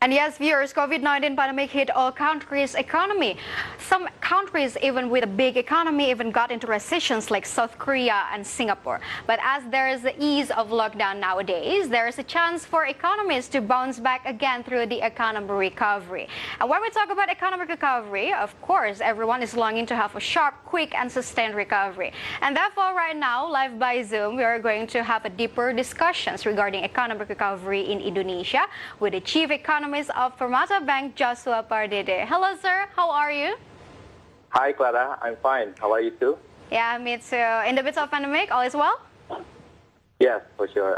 And yes, viewers, COVID-19 pandemic hit all countries' economy. Some countries, even with a big economy, even got into recessions like South Korea and Singapore. But as there is the ease of lockdown nowadays, there is a chance for economies to bounce back again through the economic recovery. And when we talk about economic recovery, of course, everyone is longing to have a sharp, quick, and sustained recovery. And therefore, right now, live by Zoom, we are going to have a deeper discussions regarding economic recovery in Indonesia with the Chief Economist of Permata Bank, Joshua Pardede. Hello, sir. How are you? Hi, Clara. I'm fine. How are you too? Yeah, me too. In the midst of pandemic, all is well? Yes, for sure.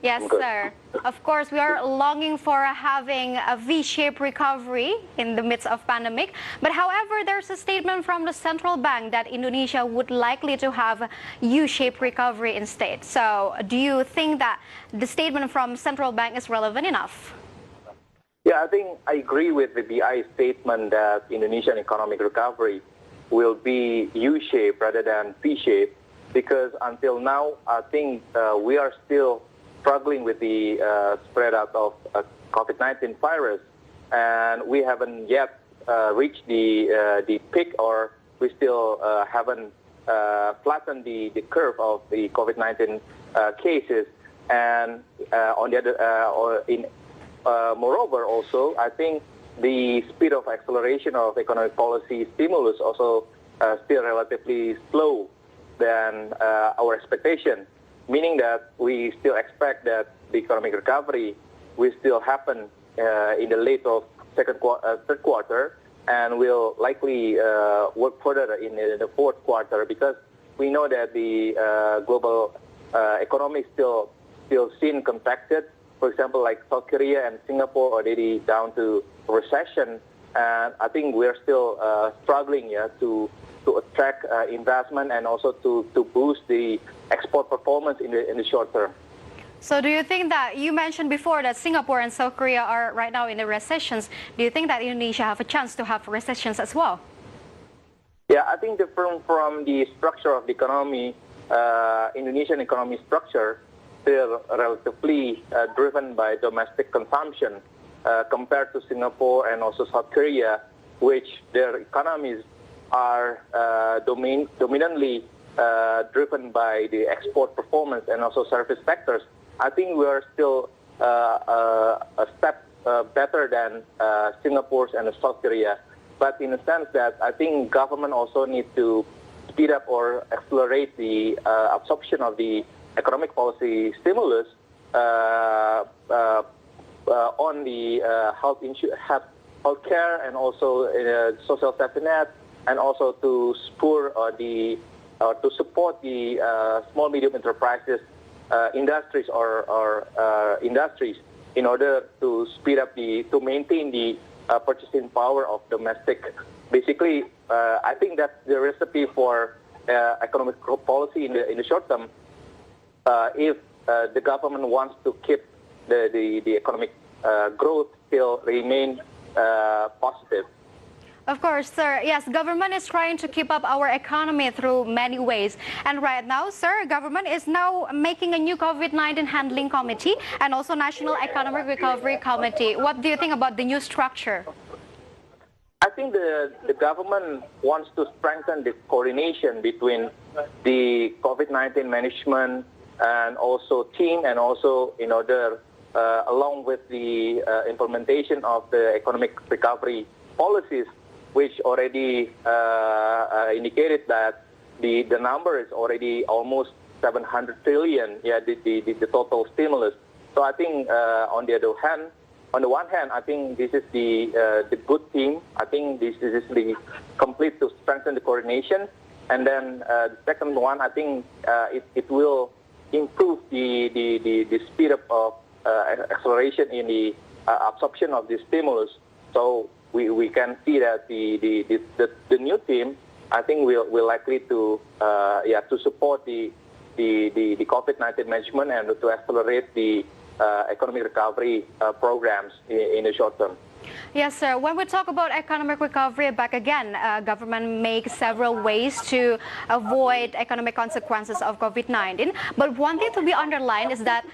Yes, I'm good. sir. Of course, we are longing for having a V-shaped recovery in the midst of pandemic. But however, there's a statement from the central bank that Indonesia would likely to have a U-shaped recovery instead. So do you think that the statement from central bank is relevant enough? Yeah, I think I agree with the BI statement that Indonesian economic recovery will be U-shaped rather than V-shaped, because until now, I think we are still struggling with the spread out of COVID-19 virus, and we haven't yet reached the peak, or we still haven't flattened the curve of the COVID-19 cases. And on the other, moreover, also, I think the speed of acceleration of economic policy stimulus also still relatively slow than our expectation, meaning that we still expect that the economic recovery will still happen in the late of third quarter, and will likely work further in the fourth quarter, because we know that the global economy is still seen contracted. For example, like South Korea and Singapore already down to recession, and I think we're still struggling to attract investment and also to boost the export performance in the short term. So do you think that, you mentioned before that Singapore and South Korea are right now in the recessions, do you think that Indonesia have a chance to have recessions as well? Yeah, I think from the structure of the economy, Indonesian economy structure, still relatively driven by domestic consumption compared to Singapore and also South Korea, which their economies are dominantly driven by the export performance and also service sectors. I think we are still a step better than Singapore's and South Korea. But in a sense that I think government also needs to speed up or accelerate the absorption of the economic policy stimulus on the health care and also social safety net, and also to spur to support the small medium enterprises, industries or industries, in order to speed up to maintain the purchasing power of domestic. Basically, I think that's the recipe for economic policy in the short term. If the government wants to keep the economic growth still remain positive. Of course, sir. Yes, government is trying to keep up our economy through many ways. And right now, sir, government is now making a new COVID-19 handling committee and also National Economic Recovery Committee. What do you think about the new structure? I think the government wants to strengthen the coordination between the COVID-19 management and also team, and also in order, along with the implementation of the economic recovery policies, which already indicated that the number is already almost 700 trillion, the total stimulus. So I think on the one hand, I think this is the good team. I think this is the complete to strengthen the coordination. And then the second one, I think it will improve the speed up of acceleration in the absorption of the stimulus. So we can see that the new team, I think, will likely to support the COVID-19 management and to accelerate the economic recovery programs in the short term. Yes, sir. When we talk about economic recovery, back again, government makes several ways to avoid economic consequences of COVID-19. But one thing to be underlined is that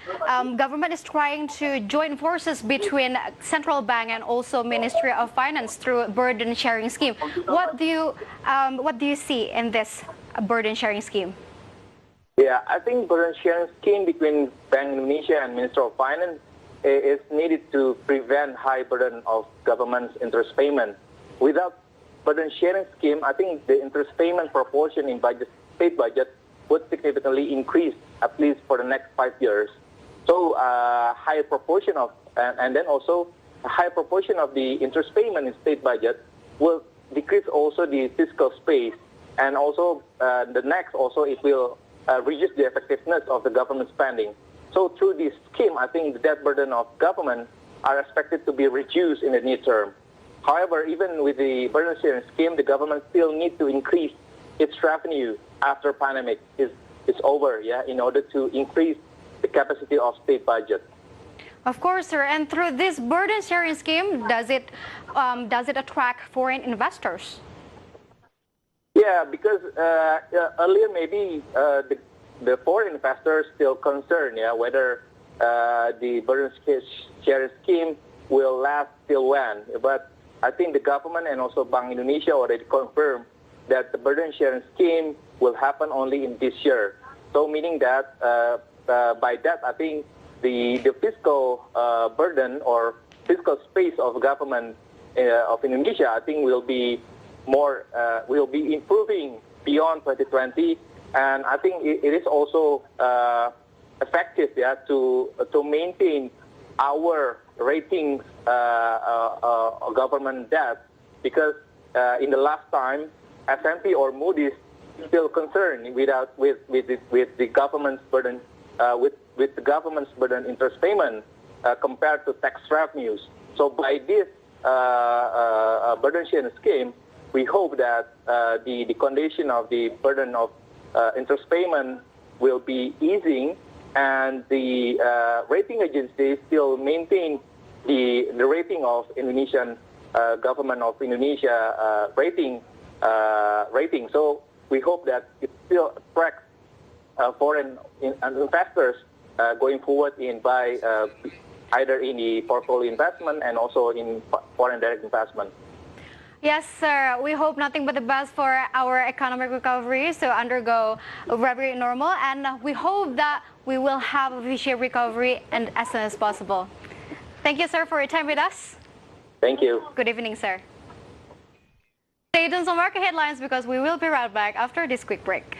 government is trying to join forces between central bank and also Ministry of Finance through burden sharing scheme. What do you see in this burden sharing scheme? Yeah, I think burden sharing scheme between Bank Indonesia and Ministry of Finance is needed to prevent high burden of government's interest payment. Without burden sharing scheme, I think the interest payment proportion in state budget would significantly increase, at least for the next 5 years. So higher proportion of, and then also a high proportion of the interest payment in state budget will decrease also the fiscal space, and also the next also it will reduce the effectiveness of the government spending. So through this scheme, I think the debt burden of government are expected to be reduced in the near term. However, even with the burden sharing scheme, the government still needs to increase its revenue after pandemic is over, in order to increase the capacity of state budget. Of course, sir. And through this burden sharing scheme, does it attract foreign investors? Yeah, because earlier maybe the foreign investors still concerned, whether the burden sharing scheme will last till when. But I think the government and also Bank Indonesia already confirmed that the burden sharing scheme will happen only in this year. So meaning that by that, I think the fiscal burden or fiscal space of government of Indonesia, I think will be improving beyond 2020. And I think it is also effective, to maintain our ratings government debt, because in the last time S&P or Moody's still concerned with the government's burden with the government's burden interest payment compared to tax revenues. So by this burden sharing scheme, we hope that the condition of the burden of interest payment will be easing, and the rating agencies still maintain the rating of Indonesian government of Indonesia rating. So we hope that it still attracts foreign investors going forward by either in the portfolio investment and also in foreign direct investment. Yes, sir. We hope nothing but the best for our economic recovery to undergo a very normal, and we hope that we will have a V-shaped recovery and as soon as possible. Thank you, sir, for your time with us. Thank you. Good evening, sir. Stay tuned on market headlines because we will be right back after this quick break.